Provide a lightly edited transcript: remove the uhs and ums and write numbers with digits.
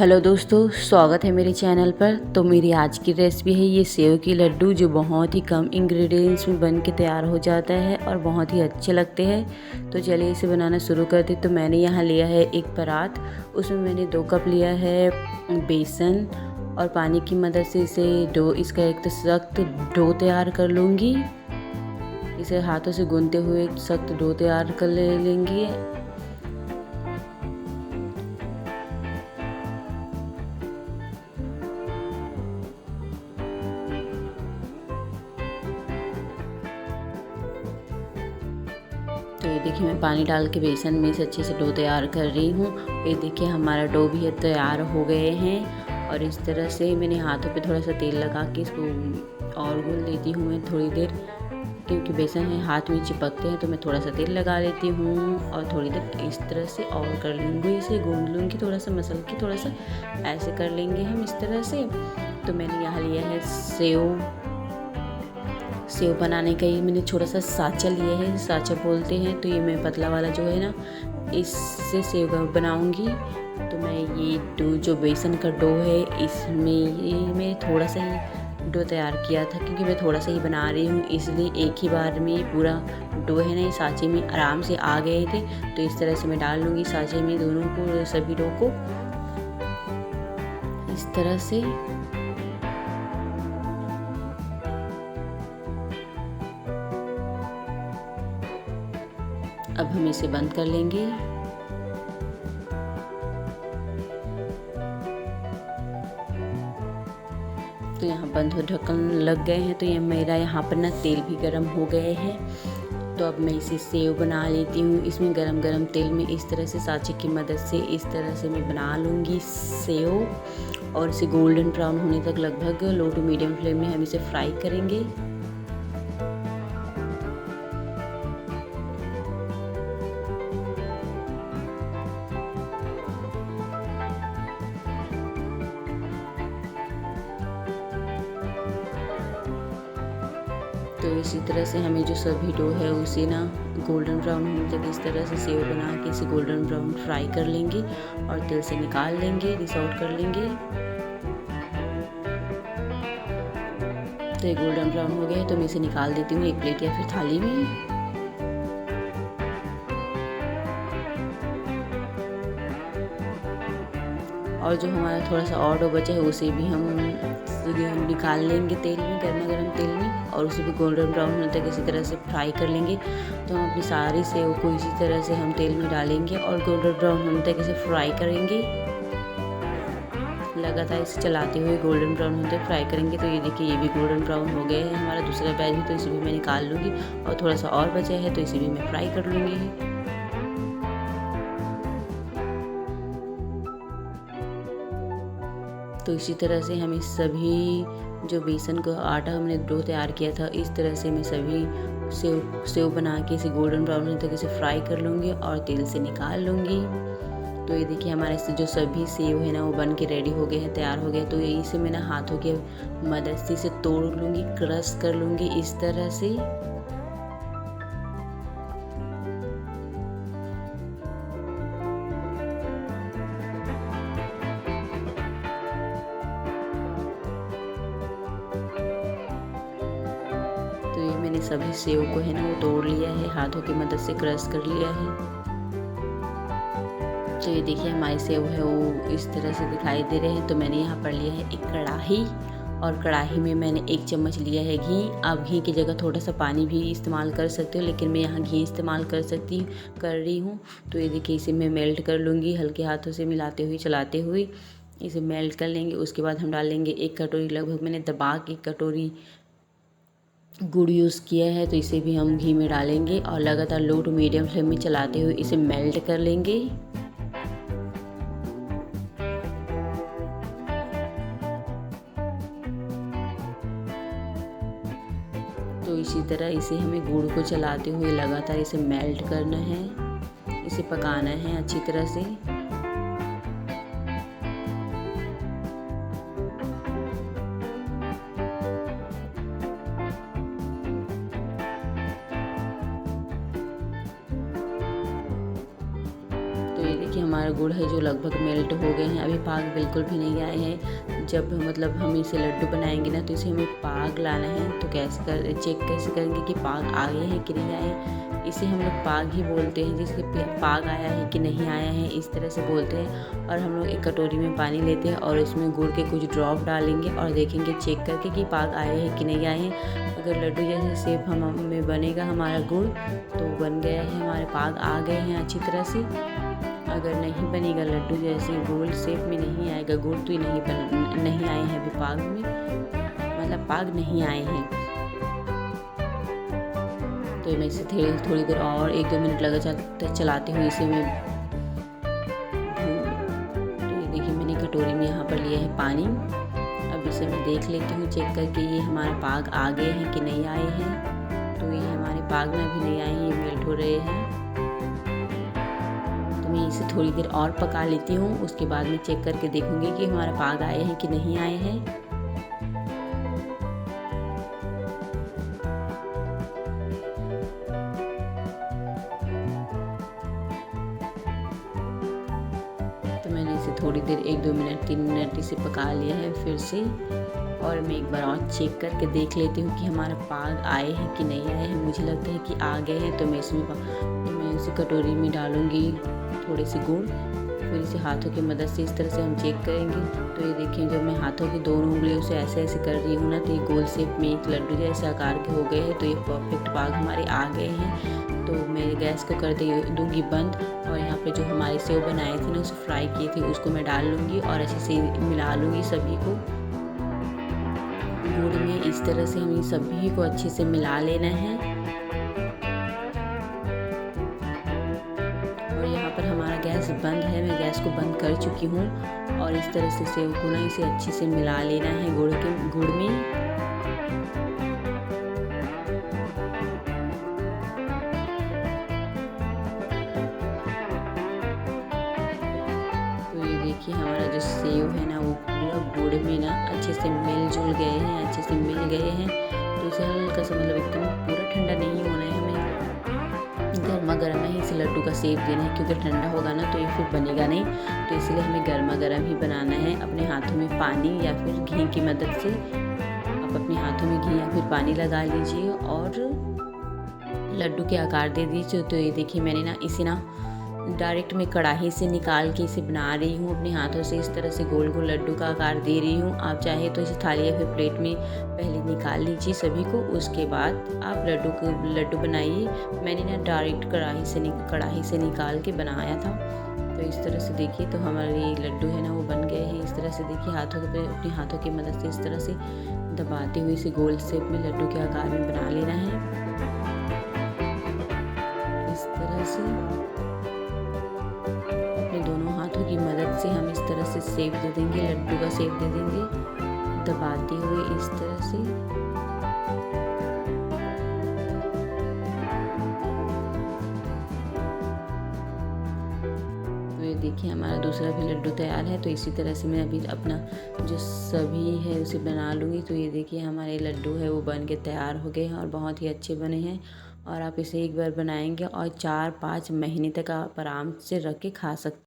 Hello दोस्तों, स्वागत है मेरे चैनल पर। तो मेरी आज की रेसिपी है ये सेव की लड्डू, जो बहुत ही कम इंग्रेडिएंट्स में बन के तैयार हो जाता है और बहुत ही अच्छे लगते हैं। तो चलिए इसे बनाना शुरू करते। तो मैंने यहाँ लिया है एक परात, उसमें मैंने 2 कप लिया है बेसन और पानी की मदद से इसका एक तो सख्त डो तैयार कर लूँगी। इसे हाथों से गूंथते हुए सख्त डो तैयार कर लेंगे। तो ये देखिए, मैं पानी डाल के बेसन में से अच्छे से डो तैयार कर रही हूँ। ये देखिए, हमारा डो भी तैयार हो गए हैं। और इस तरह से मैंने हाथों पे थोड़ा सा तेल लगा के इसको और गूंद लेती हूँ मैं थोड़ी देर, क्योंकि बेसन है हाथ में चिपकते हैं। तो मैं थोड़ा सा तेल लगा लेती हूँ और थोड़ी देर इस तरह से और कर लूँगी, इसे गूंद लूँगी, थोड़ा सा मसल के थोड़ा सा ऐसे कर लेंगे हम इस तरह से। तो मैंने यहाँ लिया है सेव बनाने का, ये मैंने छोटा सा साँचा लिया है, साँचा बोलते हैं। तो ये मैं पतला वाला जो है ना, इससे सेव बनाऊंगी। तो मैं ये डो, जो बेसन का डो है, इसमें ये मैं थोड़ा सा ही डो तैयार किया था, क्योंकि मैं थोड़ा सा ही बना रही हूँ, इसलिए एक ही बार में पूरा डो है ना, ये साँचे में आराम से आ गए थे। तो इस तरह से मैं डाल लूँगी साँचे में दोनों को, सभी डो को इस तरह से। अब हम इसे बंद कर लेंगे। तो यहाँ बंद हो, ढक्कन लग गए हैं। तो ये मेरा यहाँ पर ना तेल भी गर्म हो गए हैं। तो अब मैं इसे सेव बना लेती हूँ। इसमें गरम गरम तेल में इस तरह से साँचे की मदद से इस तरह से मैं बना लूँगी सेव। और इसे गोल्डन ब्राउन होने तक लगभग लो टू मीडियम फ्लेम में हम इसे फ्राई करेंगे। तो इसी तरह से हमें जो सभी डो है उसे ना गोल्डन ब्राउन होने तक इस तरह से सेव बना के इसे गोल्डन ब्राउन फ्राई कर लेंगे और तेल से निकाल लेंगे, डिश आउट कर लेंगे। तो ये गोल्डन ब्राउन हो गया है, तो मैं इसे निकाल देती हूँ एक प्लेट या फिर थाली में। और जो हमारा थोड़ा सा और डो बचा है उसे भी हम निकाल लेंगे तेल में, गर्मा गर्म तेल में, और उसे भी गोल्डन ब्राउन होने तक इसी तरह से फ्राई कर लेंगे। तो हम अपनी सारी सेव को इसी तरह से हम तेल में डालेंगे और गोल्डन ब्राउन होने तक इसे फ्राई करेंगे। लगातार इसे चलाते हुए गोल्डन ब्राउन होने तक फ्राई करेंगे। तो ये देखिए, ये भी गोल्डन ब्राउन हो गया है हमारा दूसरा बैच भी। तो इसे भी मैं निकाल लूँगी और थोड़ा सा और बचा है तो इसे भी मैं फ्राई कर लूँगी। तो इसी तरह से हमें सभी जो बेसन का आटा हमने डो तैयार किया था, इस तरह से मैं सभी सेव बना के इसे गोल्डन ब्राउन होने तक इसे फ्राई कर लूँगी और तेल से निकाल लूँगी। तो ये देखिए, हमारे से जो सभी सेव है ना वो बन के रेडी हो गए हैं, तैयार हो गए। तो इसे मैं ना हाथों के मदद से इसे तोड़ लूँगी, क्रश कर लूँगी इस तरह से। तो ये मैंने सभी सेव को है ना वो तोड़ लिया है, हाथों की मदद से क्रश कर लिया है। तो ये देखिए, हमारी सेव है वो इस तरह से दिखाई दे रहे हैं। तो मैंने यहाँ पर लिया है एक कढ़ाई, और कढ़ाई में मैंने 1 चम्मच लिया है घी। आप घी की जगह थोड़ा सा पानी भी इस्तेमाल कर सकते हो, लेकिन मैं यहाँ घी इस्तेमाल कर रही हूँ। तो ये देखिए, इसे मैं मेल्ट कर लूँगी, हल्के हाथों से मिलाते हुए चलाते हुए इसे मेल्ट कर लेंगे। उसके बाद हम डाल लेंगे 1 कटोरी, लगभग मैंने दबा के 1 कटोरी गुड़ यूज़ किया है। तो इसे भी हम घी में डालेंगे और लगातार लो टू मीडियम फ्लेम में चलाते हुए इसे मेल्ट कर लेंगे। तो इसी तरह इसे हमें गुड़ को चलाते हुए लगातार इसे मेल्ट करना है, इसे पकाना है अच्छी तरह से। तो ये देखिए, देखिए हमारा गुड़ है जो लगभग मेल्ट हो गए हैं। अभी पाग बिल्कुल भी नहीं आए हैं। जब मतलब हम इसे लड्डू बनाएंगे ना तो इसे हमें पाग लाना है। तो चेक कैसे करेंगे कि पाग आए हैं कि नहीं आए। इसे हम लोग पाग ही बोलते हैं, जिसके पाग आया है कि नहीं आया है इस तरह से बोलते हैं। और हम लोग एक कटोरी में पानी लेते हैं और इसमें गुड़ के कुछ ड्रॉप डालेंगे और देखेंगे चेक करके कि पाग आए हैं कि नहीं आए हैं। अगर लड्डू जैसे शेप हमें बनेगा हमारा गुड़ तो बन गया है, हमारे पाग आ गए हैं अच्छी तरह से। अगर नहीं बनेगा लड्डू जैसे गोल शेप में नहीं आएगा गुड़ तो नहीं आए हैं अभी पाग में, मतलब पाग नहीं आए हैं। तो मैं इसे थोड़ी देर और 1-2 मिनट लगातार चलाते हुए इसे मैं तो ये देखिए मैंने कटोरी में यहाँ पर लिया है पानी। अब इसे मैं देख लेती हूँ चेक करके ये हमारे पाग आ गए हैं कि नहीं आए हैं। तो ये हमारे पाग में भी नहीं आए हैं, ये मेल्ट हो रहे हैं। तो मैं इसे थोड़ी देर और पका लेती हूँ, उसके बाद मैं चेक करके देखूँगी कि हमारा पाग आए हैं कि नहीं आए हैं। मैंने इसे थोड़ी देर 1-2 मिनट 3 मिनट इसे पका लिया है फिर से। और मैं एक बार और चेक करके देख लेती हूँ कि हमारा पाग आए हैं कि नहीं आए हैं। मुझे लगता है कि आ गए हैं तो मैं इसे कटोरी में डालूँगी थोड़े से गुड़। फिर इसे हाथों की मदद से इस तरह से हम चेक करेंगे। तो ये देखिए जब मैं हाथों की दोनों उंगलियों से ऐसे ऐसे कर रही हूँ ना तो ये गोल शेप में एक लड्डू जैसे आकार के हो गए हैं। तो ये परफेक्ट पाग हमारे आ गए हैं। तो मैं गैस को कर दूँगी बंद और यहाँ पे जो हमारे सेव बनाए थे ना उसे फ्राई किए थे उसको मैं डाल लूँगी और अच्छे से मिला लूँगी सभी को गुड़ में। इस तरह से हमें सभी को अच्छे से मिला लेना है। और यहाँ पर हमारा गैस बंद है, मैं गैस को बंद कर चुकी हूँ। और इस तरह से सेव को ना इसे अच्छे से मिला लेना है गुड़ में। देखिए हमारा जो सेव है ना वो पूरा गुड़ में ना अच्छे से मिल गए हैं, अच्छे से मिल गए हैं। तो इसे हल्का सा मतलब एकदम पूरा ठंडा नहीं होना है, हमें गर्मा गर्म ही इसे लड्डू का शेप देना है। क्योंकि ठंडा होगा ना तो ये फिर बनेगा नहीं, तो इसलिए हमें गर्मा गर्म ही बनाना है। अपने हाथों में पानी या फिर घी की मदद से आप अपने हाथों में घी या फिर पानी लगा लीजिए और लड्डू के आकार दे दीजिए। तो ये देखिए मैंने ना इसे ना डायरेक्ट मैं कढ़ाई से निकाल के इसे बना रही हूँ अपने हाथों से। इस तरह से गोल गोल लड्डू का आकार दे रही हूँ। आप चाहे तो इसे थाली या फिर प्लेट में पहले निकाल लीजिए सभी को, उसके बाद आप लड्डू बनाइए। मैंने ना डायरेक्ट कढ़ाई से निकाल के बनाया था। तो इस तरह से देखिए तो हमारे ये लड्डू है ना वो बन गए हैं। इस तरह से देखिए अपने हाथों की मदद से इस तरह से दबाते हुए इसे गोल शेप में लड्डू के आकार में बना लेना है। इस तरह से दोनों हाथों की मदद से हम इस तरह से शेप दे देंगे, लड्डू का शेप दे देंगे दबाते हुए इस तरह से। तो ये देखिए हमारा दूसरा भी लड्डू तैयार है। तो इसी तरह से मैं अभी अपना जो सभी है उसे बना लूँगी। तो ये देखिए हमारे लड्डू है वो बन के तैयार हो गए हैं और बहुत ही अच्छे बने हैं। और आप इसे एक बार बनाएंगे और 4-5 महीने तक आप आराम से रख के खा सकते हैं।